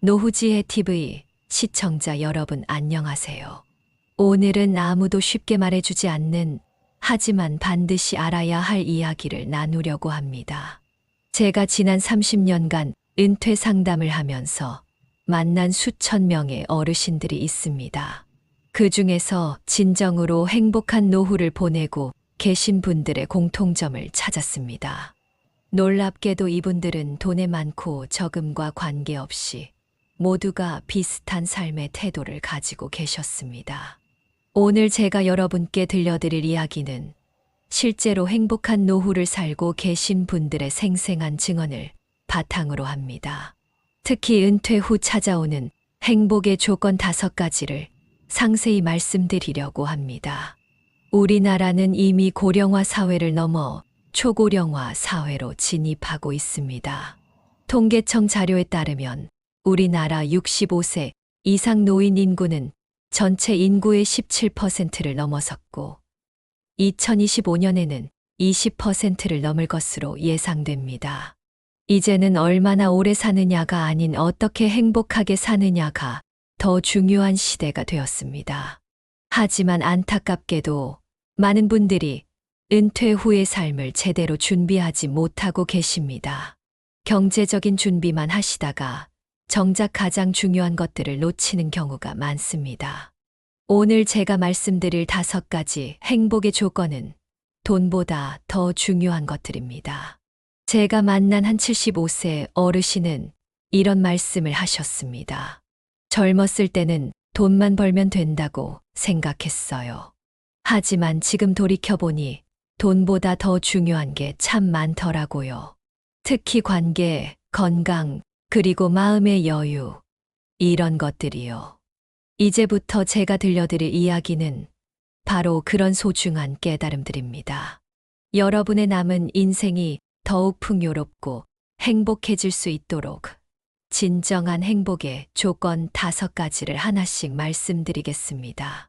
노후지혜 TV 시청자 여러분 안녕하세요. 오늘은 아무도 쉽게 말해주지 않는 하지만 반드시 알아야 할 이야기를 나누려고 합니다. 제가 지난 30년간 은퇴 상담을 하면서 만난 수천 명의 어르신들이 있습니다. 그 중에서 진정으로 행복한 노후를 보내고 계신 분들의 공통점을 찾았습니다. 놀랍게도 이분들은 돈에 많고 적음과 관계없이 모두가 비슷한 삶의 태도를 가지고 계셨습니다. 오늘 제가 여러분께 들려드릴 이야기는 실제로 행복한 노후를 살고 계신 분들의 생생한 증언을 바탕으로 합니다. 특히 은퇴 후 찾아오는 행복의 조건 5가지를 상세히 말씀드리려고 합니다. 우리나라는 이미 고령화 사회를 넘어 초고령화 사회로 진입하고 있습니다. 통계청 자료에 따르면 우리나라 65세 이상 노인 인구는 전체 인구의 17%를 넘어섰고 2025년에는 20%를 넘을 것으로 예상됩니다. 이제는 얼마나 오래 사느냐가 아닌 어떻게 행복하게 사느냐가 더 중요한 시대가 되었습니다. 하지만 안타깝게도 많은 분들이 은퇴 후의 삶을 제대로 준비하지 못하고 계십니다. 경제적인 준비만 하시다가 정작 가장 중요한 것들을 놓치는 경우가 많습니다. 오늘 제가 말씀드릴 5가지 행복의 조건은 돈보다 더 중요한 것들입니다. 제가 만난 한 75세 어르신은 이런 말씀을 하셨습니다. 젊었을 때는 돈만 벌면 된다고 생각했어요. 하지만 지금 돌이켜보니 돈보다 더 중요한 게 참 많더라고요. 특히 관계, 건강, 그리고 마음의 여유, 이런 것들이요. 이제부터 제가 들려드릴 이야기는 바로 그런 소중한 깨달음들입니다. 여러분의 남은 인생이 더욱 풍요롭고 행복해질 수 있도록 진정한 행복의 조건 5가지를 하나씩 말씀드리겠습니다.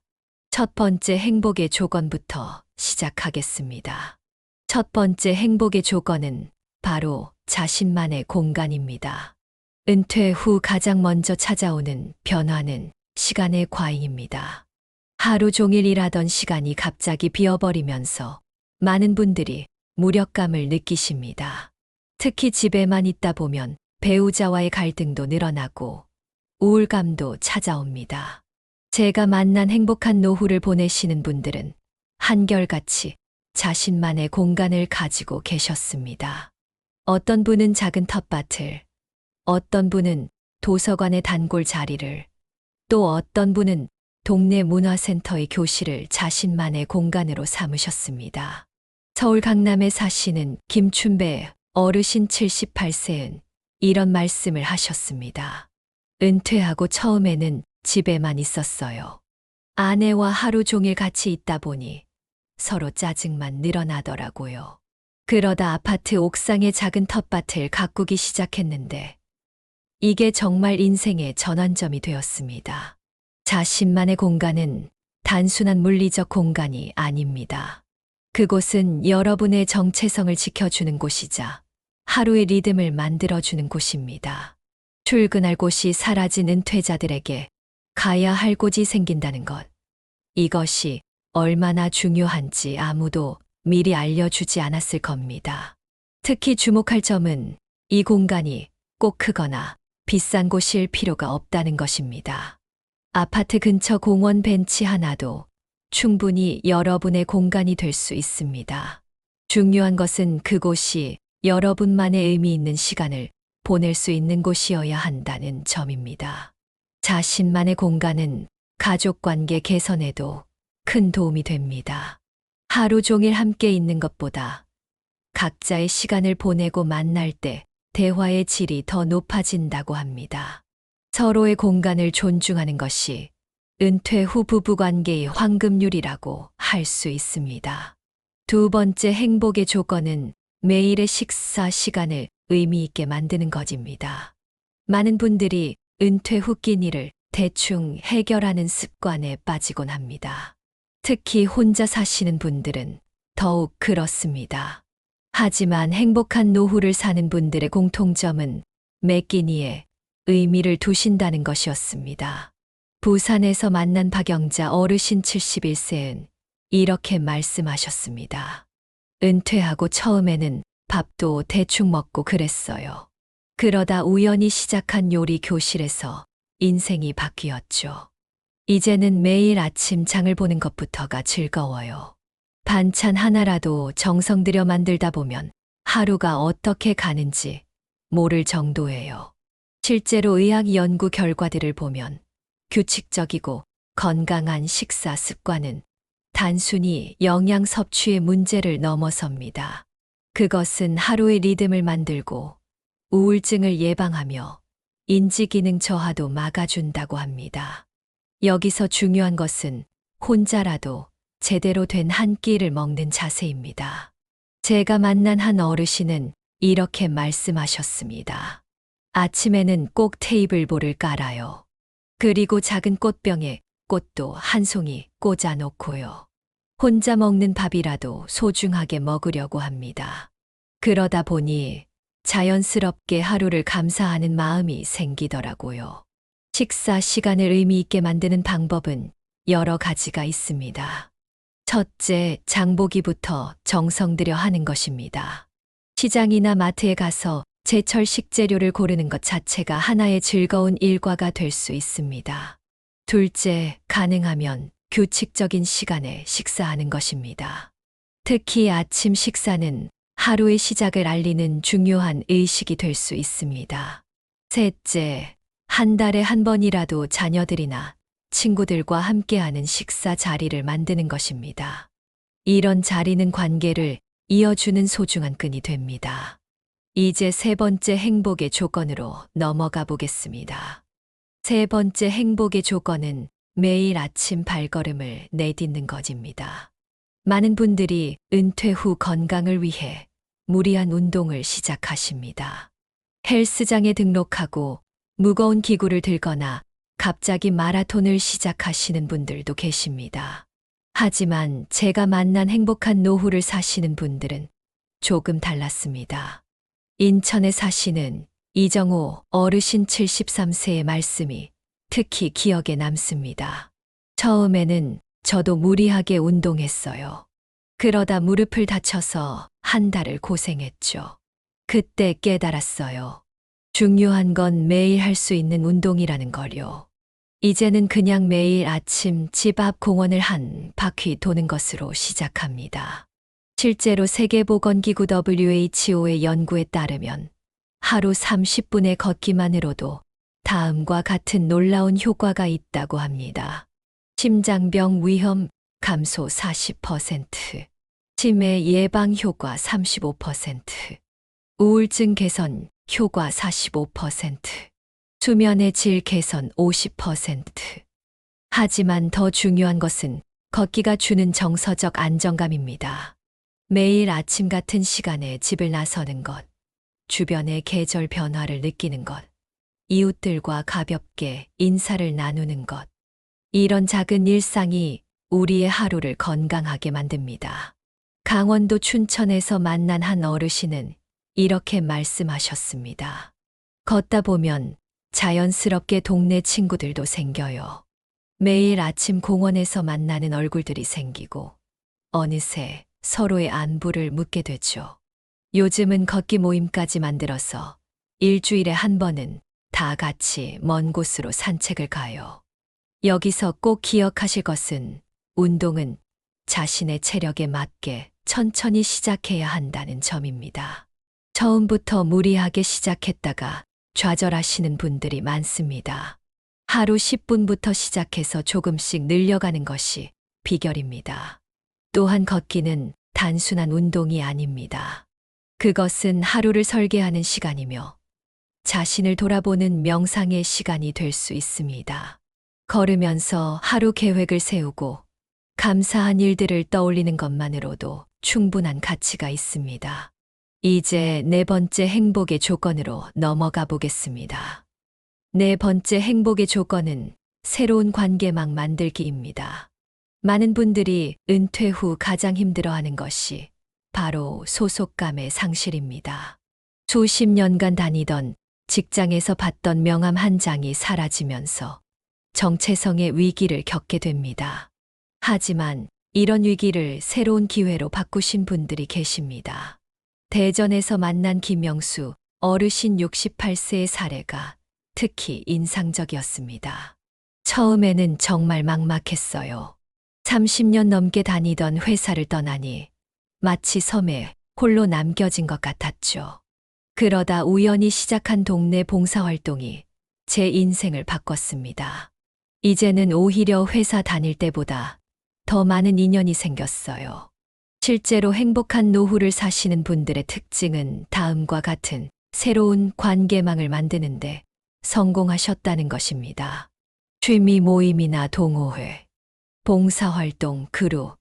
첫 번째 행복의 조건부터 시작하겠습니다. 첫 번째 행복의 조건은 바로 자신만의 공간입니다. 은퇴 후 가장 먼저 찾아오는 변화는 시간의 과잉입니다. 하루 종일 일하던 시간이 갑자기 비어버리면서 많은 분들이 무력감을 느끼십니다. 특히 집에만 있다 보면 배우자와의 갈등도 늘어나고 우울감도 찾아옵니다. 제가 만난 행복한 노후를 보내시는 분들은 한결같이 자신만의 공간을 가지고 계셨습니다. 어떤 분은 작은 텃밭을, 어떤 분은 도서관의 단골 자리를, 또 어떤 분은 동네 문화센터의 교실을 자신만의 공간으로 삼으셨습니다. 서울 강남에 사시는 김춘배 어르신 78세는 이런 말씀을 하셨습니다. 은퇴하고 처음에는 집에만 있었어요. 아내와 하루 종일 같이 있다 보니 서로 짜증만 늘어나더라고요. 그러다 아파트 옥상에 작은 텃밭을 가꾸기 시작했는데 이게 정말 인생의 전환점이 되었습니다. 자신만의 공간은 단순한 물리적 공간이 아닙니다. 그곳은 여러분의 정체성을 지켜주는 곳이자 하루의 리듬을 만들어주는 곳입니다. 출근할 곳이 사라진 은퇴자들에게 가야 할 곳이 생긴다는 것. 이것이 얼마나 중요한지 아무도 미리 알려주지 않았을 겁니다. 특히 주목할 점은 이 공간이 꼭 크거나 비싼 곳일 필요가 없다는 것입니다. 아파트 근처 공원 벤치 하나도 충분히 여러분의 공간이 될 수 있습니다. 중요한 것은 그곳이 여러분만의 의미 있는 시간을 보낼 수 있는 곳이어야 한다는 점입니다. 자신만의 공간은 가족 관계 개선에도 큰 도움이 됩니다. 하루 종일 함께 있는 것보다 각자의 시간을 보내고 만날 때 대화의 질이 더 높아진다고 합니다. 서로의 공간을 존중하는 것이 은퇴 후 부부관계의 황금률이라고 할 수 있습니다. 두 번째 행복의 조건은 매일의 식사 시간을 의미 있게 만드는 것입니다. 많은 분들이 은퇴 후 끼니를 대충 해결하는 습관에 빠지곤 합니다. 특히 혼자 사시는 분들은 더욱 그렇습니다. 하지만 행복한 노후를 사는 분들의 공통점은 매 끼니에 의미를 두신다는 것이었습니다. 부산에서 만난 박영자 어르신 71세는 이렇게 말씀하셨습니다. 은퇴하고 처음에는 밥도 대충 먹고 그랬어요. 그러다 우연히 시작한 요리 교실에서 인생이 바뀌었죠. 이제는 매일 아침 장을 보는 것부터가 즐거워요. 반찬 하나라도 정성 들여 만들다 보면 하루가 어떻게 가는지 모를 정도예요. 실제로 의학 연구 결과들을 보면 규칙적이고 건강한 식사 습관은 단순히 영양 섭취의 문제를 넘어섭니다. 그것은 하루의 리듬을 만들고 우울증을 예방하며 인지기능 저하도 막아준다고 합니다. 여기서 중요한 것은 혼자라도 제대로 된 한 끼를 먹는 자세입니다. 제가 만난 한 어르신은 이렇게 말씀하셨습니다. 아침에는 꼭 테이블볼을 깔아요. 그리고 작은 꽃병에 꽃도 한 송이 꽂아 놓고요. 혼자 먹는 밥이라도 소중하게 먹으려고 합니다. 그러다 보니 자연스럽게 하루를 감사하는 마음이 생기더라고요. 식사 시간을 의미 있게 만드는 방법은 여러 가지가 있습니다. 첫째, 장보기부터 정성 들여 하는 것입니다. 시장이나 마트에 가서 제철 식재료를 고르는 것 자체가 하나의 즐거운 일과가 될 수 있습니다. 둘째, 가능하면 규칙적인 시간에 식사하는 것입니다. 특히 아침 식사는 하루의 시작을 알리는 중요한 의식이 될 수 있습니다. 셋째, 한 달에 한 번이라도 자녀들이나 친구들과 함께하는 식사 자리를 만드는 것입니다. 이런 자리는 관계를 이어주는 소중한 끈이 됩니다. 이제 세 번째 행복의 조건으로 넘어가 보겠습니다. 세 번째 행복의 조건은 매일 아침 발걸음을 내딛는 것입니다. 많은 분들이 은퇴 후 건강을 위해 무리한 운동을 시작하십니다. 헬스장에 등록하고 무거운 기구를 들거나 갑자기 마라톤을 시작하시는 분들도 계십니다. 하지만 제가 만난 행복한 노후를 사시는 분들은 조금 달랐습니다. 인천에 사시는 이정호 어르신 73세의 말씀이 특히 기억에 남습니다. 처음에는 저도 무리하게 운동했어요. 그러다 무릎을 다쳐서 한 달을 고생했죠. 그때 깨달았어요. 중요한 건 매일 할 수 있는 운동이라는 걸요. 이제는 그냥 매일 아침 집 앞 공원을 한 바퀴 도는 것으로 시작합니다. 실제로 세계보건기구 WHO의 연구에 따르면 하루 30분의 걷기만으로도 다음과 같은 놀라운 효과가 있다고 합니다. 심장병 위험 감소 40%, 치매 예방 효과 35%, 우울증 개선 효과 45%, 수면의 질 개선 50%. 하지만 더 중요한 것은 걷기가 주는 정서적 안정감입니다. 매일 아침 같은 시간에 집을 나서는 것, 주변의 계절 변화를 느끼는 것, 이웃들과 가볍게 인사를 나누는 것. 이런 작은 일상이 우리의 하루를 건강하게 만듭니다. 강원도 춘천에서 만난 한 어르신은 이렇게 말씀하셨습니다. 걷다 보면 자연스럽게 동네 친구들도 생겨요. 매일 아침 공원에서 만나는 얼굴들이 생기고 어느새 서로의 안부를 묻게 되죠. 요즘은 걷기 모임까지 만들어서 일주일에 한 번은 다 같이 먼 곳으로 산책을 가요. 여기서 꼭 기억하실 것은 운동은 자신의 체력에 맞게 천천히 시작해야 한다는 점입니다. 처음부터 무리하게 시작했다가 좌절하시는 분들이 많습니다. 하루 10분부터 시작해서 조금씩 늘려가는 것이 비결입니다. 또한 걷기는 단순한 운동이 아닙니다. 그것은 하루를 설계하는 시간이며 자신을 돌아보는 명상의 시간이 될 수 있습니다. 걸으면서 하루 계획을 세우고 감사한 일들을 떠올리는 것만으로도 충분한 가치가 있습니다. 이제 네 번째 행복의 조건으로 넘어가 보겠습니다. 네 번째 행복의 조건은 새로운 관계망 만들기입니다. 많은 분들이 은퇴 후 가장 힘들어하는 것이 바로 소속감의 상실입니다. 수십 년간 다니던 직장에서 받던 명함 한 장이 사라지면서 정체성의 위기를 겪게 됩니다. 하지만 이런 위기를 새로운 기회로 바꾸신 분들이 계십니다. 대전에서 만난 김영수 어르신 68세의 사례가 특히 인상적이었습니다. 처음에는 정말 막막했어요. 30년 넘게 다니던 회사를 떠나니 마치 섬에 홀로 남겨진 것 같았죠. 그러다 우연히 시작한 동네 봉사활동이 제 인생을 바꿨습니다. 이제는 오히려 회사 다닐 때보다 더 많은 인연이 생겼어요. 실제로 행복한 노후를 사시는 분들의 특징은 다음과 같은 새로운 관계망을 만드는데 성공하셨다는 것입니다. 취미 모임이나 동호회, 봉사활동, 그룹,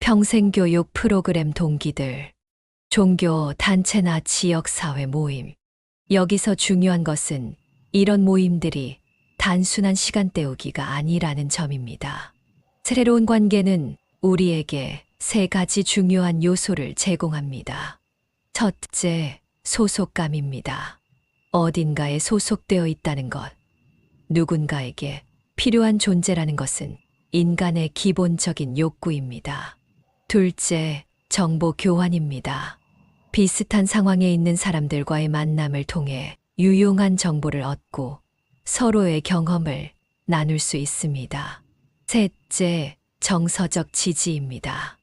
평생교육 프로그램 동기들, 종교 단체나 지역사회 모임. 여기서 중요한 것은 이런 모임들이 단순한 시간 때우기가 아니라는 점입니다. 새로운 관계는 우리에게 세 가지 중요한 요소를 제공합니다. 첫째, 소속감입니다. 어딘가에 소속되어 있다는 것. 누군가에게 필요한 존재라는 것은 인간의 기본적인 욕구입니다. 둘째, 정보 교환입니다. 비슷한 상황에 있는 사람들과의 만남을 통해 유용한 정보를 얻고 서로의 경험을 나눌 수 있습니다. 셋째, 정서적 지지입니다.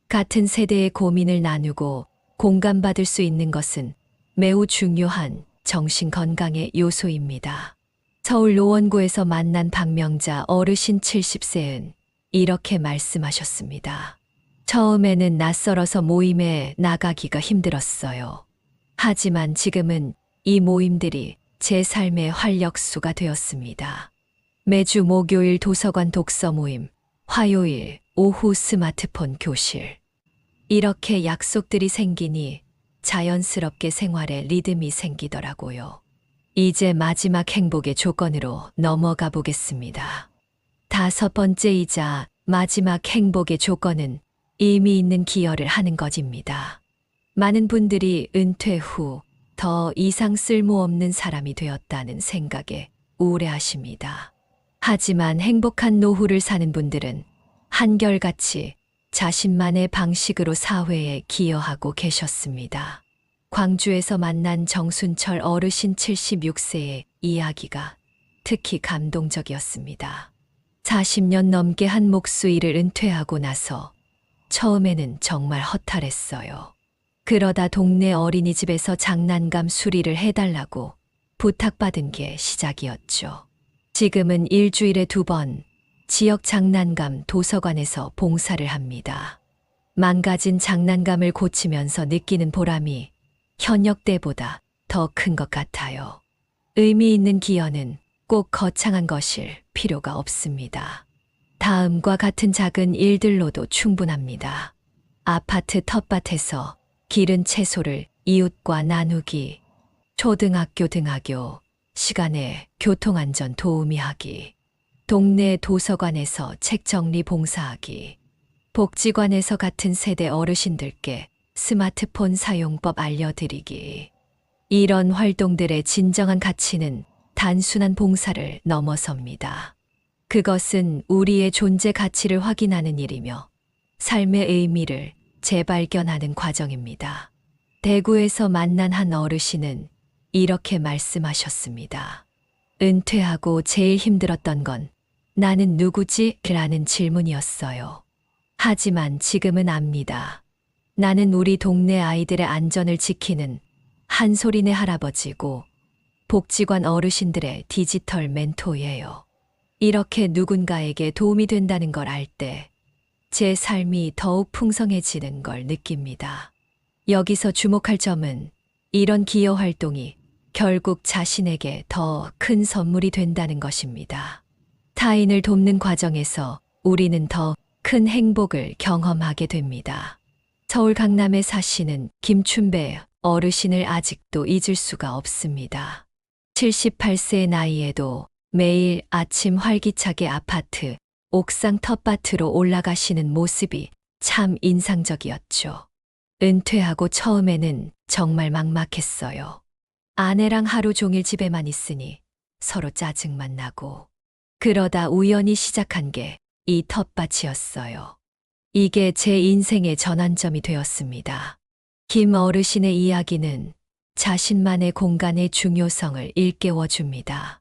같은 세대의 고민을 나누고 공감받을 수 있는 것은 매우 중요한 정신 건강의 요소입니다. 서울 노원구에서 만난 박명자 어르신 70세는 이렇게 말씀하셨습니다. 처음에는 낯설어서 모임에 나가기가 힘들었어요. 하지만 지금은 이 모임들이 제 삶의 활력소가 되었습니다. 매주 목요일 도서관 독서 모임, 화요일 오후 스마트폰 교실. 이렇게 약속들이 생기니 자연스럽게 생활에 리듬이 생기더라고요. 이제 마지막 행복의 조건으로 넘어가 보겠습니다. 다섯 번째이자 마지막 행복의 조건은 의미 있는 기여를 하는 것입니다. 많은 분들이 은퇴 후 더 이상 쓸모없는 사람이 되었다는 생각에 우울해하십니다. 하지만 행복한 노후를 사는 분들은 한결같이 자신만의 방식으로 사회에 기여하고 계셨습니다. 광주에서 만난 정순철 어르신 76세의 이야기가 특히 감동적이었습니다. 40년 넘게 한 몫의 일을 은퇴하고 나서 처음에는 정말 허탈했어요. 그러다 동네 어린이집에서 장난감 수리를 해달라고 부탁받은 게 시작이었죠. 지금은 일주일에 2번 지역 장난감 도서관에서 봉사를 합니다. 망가진 장난감을 고치면서 느끼는 보람이 현역 때보다 더 큰 것 같아요. 의미 있는 기여는 꼭 거창한 것일 필요가 없습니다. 다음과 같은 작은 일들로도 충분합니다. 아파트 텃밭에서 기른 채소를 이웃과 나누기, 초등학교 등하교 시간에 교통안전 도우미 하기, 동네 도서관에서 책 정리 봉사하기, 복지관에서 같은 세대 어르신들께 스마트폰 사용법 알려드리기. 이런 활동들의 진정한 가치는 단순한 봉사를 넘어섭니다. 그것은 우리의 존재 가치를 확인하는 일이며 삶의 의미를 재발견하는 과정입니다. 대구에서 만난 한 어르신은 이렇게 말씀하셨습니다. 은퇴하고 제일 힘들었던 건 나는 누구지? 라는 질문이었어요. 하지만 지금은 압니다. 나는 우리 동네 아이들의 안전을 지키는 한소리네 할아버지고 복지관 어르신들의 디지털 멘토예요. 이렇게 누군가에게 도움이 된다는 걸 알 때 제 삶이 더욱 풍성해지는 걸 느낍니다. 여기서 주목할 점은 이런 기여 활동이 결국 자신에게 더 큰 선물이 된다는 것입니다. 타인을 돕는 과정에서 우리는 더 큰 행복을 경험하게 됩니다. 서울 강남에 사시는 김춘배 어르신을 아직도 잊을 수가 없습니다. 78세의 나이에도 매일 아침 활기차게 아파트 옥상 텃밭으로 올라가시는 모습이 참 인상적이었죠. 은퇴하고 처음에는 정말 막막했어요. 아내랑 하루 종일 집에만 있으니 서로 짜증만 나고. 그러다 우연히 시작한 게 이 텃밭이었어요. 이게 제 인생의 전환점이 되었습니다. 김 어르신의 이야기는 자신만의 공간의 중요성을 일깨워줍니다.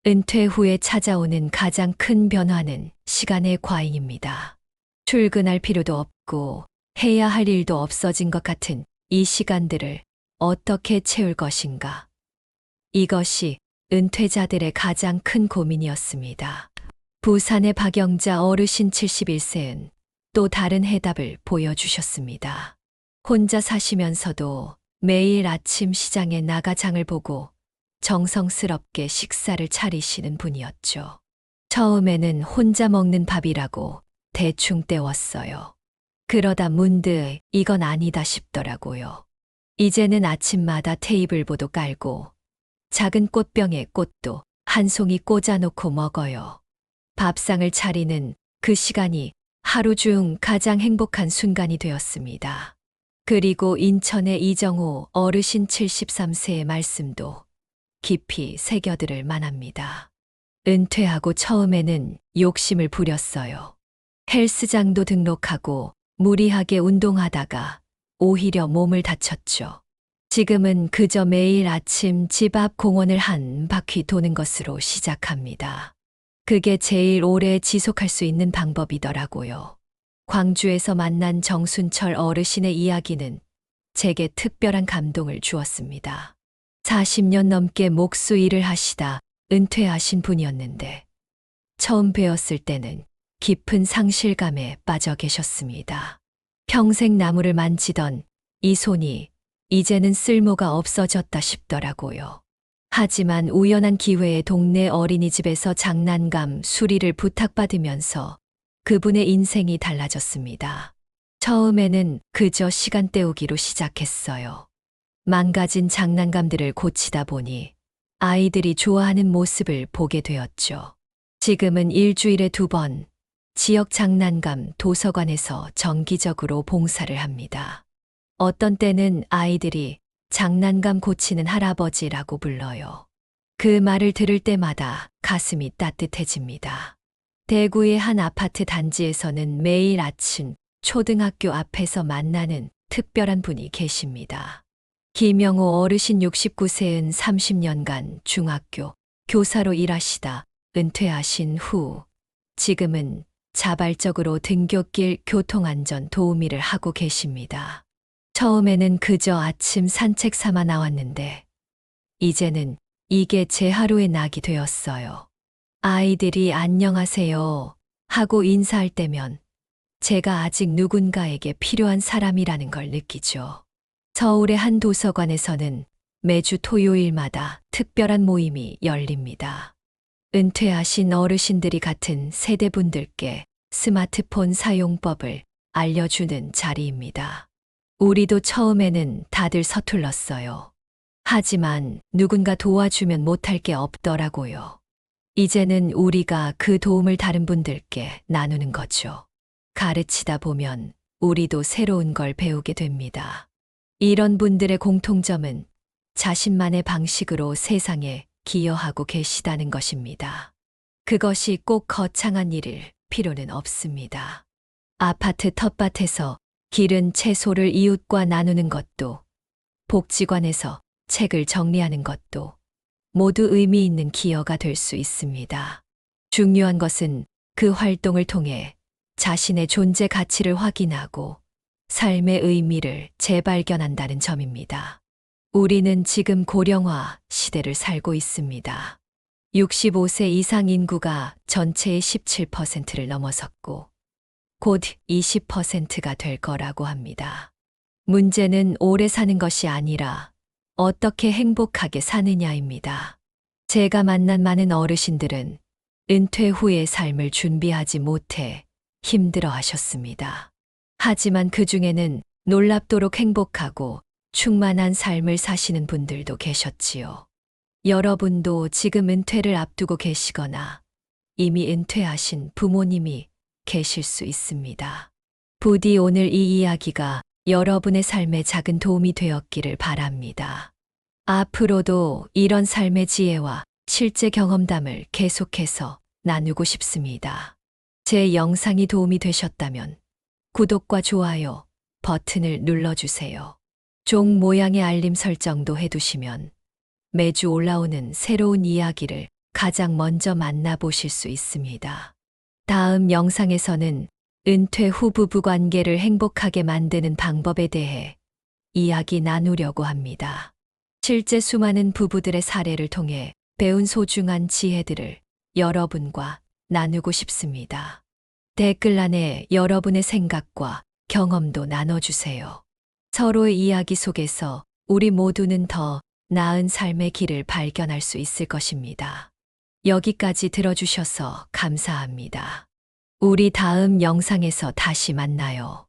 은퇴 후에 찾아오는 가장 큰 변화는 시간의 과잉입니다. 출근할 필요도 없고 해야 할 일도 없어진 것 같은 이 시간들을 어떻게 채울 것인가. 이것이 은퇴자들의 가장 큰 고민이었습니다. 부산의 박영자 어르신 71세는 또 다른 해답을 보여주셨습니다. 혼자 사시면서도 매일 아침 시장에 나가 장을 보고 정성스럽게 식사를 차리시는 분이었죠. 처음에는 혼자 먹는 밥이라고 대충 때웠어요. 그러다 문득 이건 아니다 싶더라고요. 이제는 아침마다 테이블보도 깔고 작은 꽃병에 꽃도 한 송이 꽂아놓고 먹어요. 밥상을 차리는 그 시간이 하루 중 가장 행복한 순간이 되었습니다. 그리고 인천의 이정호 어르신 73세의 말씀도 깊이 새겨들을 만합니다. 은퇴하고 처음에는 욕심을 부렸어요. 헬스장도 등록하고 무리하게 운동하다가 오히려 몸을 다쳤죠. 지금은 그저 매일 아침 집 앞 공원을 한 바퀴 도는 것으로 시작합니다. 그게 제일 오래 지속할 수 있는 방법이더라고요. 광주에서 만난 정순철 어르신의 이야기는 제게 특별한 감동을 주었습니다. 40년 넘게 목수 일을 하시다 은퇴하신 분이었는데 처음 뵈었을 때는 깊은 상실감에 빠져 계셨습니다. 평생 나무를 만지던 이 손이 이제는 쓸모가 없어졌다 싶더라고요. 하지만 우연한 기회에 동네 어린이집에서 장난감 수리를 부탁받으면서 그분의 인생이 달라졌습니다. 처음에는 그저 시간 때우기로 시작했어요. 망가진 장난감들을 고치다 보니 아이들이 좋아하는 모습을 보게 되었죠. 지금은 일주일에 2번 지역 장난감 도서관에서 정기적으로 봉사를 합니다. 어떤 때는 아이들이 장난감 고치는 할아버지라고 불러요. 그 말을 들을 때마다 가슴이 따뜻해집니다. 대구의 한 아파트 단지에서는 매일 아침 초등학교 앞에서 만나는 특별한 분이 계십니다. 김영호 어르신 69세은 30년간 중학교 교사로 일하시다 은퇴하신 후 지금은 자발적으로 등굣길 교통안전 도우미를 하고 계십니다. 처음에는 그저 아침 산책 삼아 나왔는데 이제는 이게 제 하루의 낙이 되었어요. 아이들이 안녕하세요 하고 인사할 때면 제가 아직 누군가에게 필요한 사람이라는 걸 느끼죠. 서울의 한 도서관에서는 매주 토요일마다 특별한 모임이 열립니다. 은퇴하신 어르신들이 같은 세대분들께 스마트폰 사용법을 알려주는 자리입니다. 우리도 처음에는 다들 서툴렀어요. 하지만 누군가 도와주면 못할 게 없더라고요. 이제는 우리가 그 도움을 다른 분들께 나누는 거죠. 가르치다 보면 우리도 새로운 걸 배우게 됩니다. 이런 분들의 공통점은 자신만의 방식으로 세상에 기여하고 계시다는 것입니다. 그것이 꼭 거창한 일일 필요는 없습니다. 아파트 텃밭에서 기른 채소를 이웃과 나누는 것도, 복지관에서 책을 정리하는 것도 모두 의미 있는 기여가 될 수 있습니다. 중요한 것은 그 활동을 통해 자신의 존재 가치를 확인하고 삶의 의미를 재발견한다는 점입니다. 우리는 지금 고령화 시대를 살고 있습니다. 65세 이상 인구가 전체의 17%를 넘어섰고 곧 20%가 될 거라고 합니다. 문제는 오래 사는 것이 아니라 어떻게 행복하게 사느냐입니다. 제가 만난 많은 어르신들은 은퇴 후의 삶을 준비하지 못해 힘들어 하셨습니다. 하지만 그 중에는 놀랍도록 행복하고 충만한 삶을 사시는 분들도 계셨지요. 여러분도 지금 은퇴를 앞두고 계시거나 이미 은퇴하신 부모님이 계실 수 있습니다. 부디 오늘 이 이야기가 여러분의 삶에 작은 도움이 되었기를 바랍니다. 앞으로도 이런 삶의 지혜와 실제 경험담을 계속해서 나누고 싶습니다. 제 영상이 도움이 되셨다면 구독과 좋아요 버튼을 눌러주세요. 종 모양의 알림 설정도 해두시면 매주 올라오는 새로운 이야기를 가장 먼저 만나보실 수 있습니다. 다음 영상에서는 은퇴 후 부부 관계를 행복하게 만드는 방법에 대해 이야기 나누려고 합니다. 실제 수많은 부부들의 사례를 통해 배운 소중한 지혜들을 여러분과 나누고 싶습니다. 댓글란에 여러분의 생각과 경험도 나눠주세요. 서로의 이야기 속에서 우리 모두는 더 나은 삶의 길을 발견할 수 있을 것입니다. 여기까지 들어주셔서 감사합니다. 우리 다음 영상에서 다시 만나요.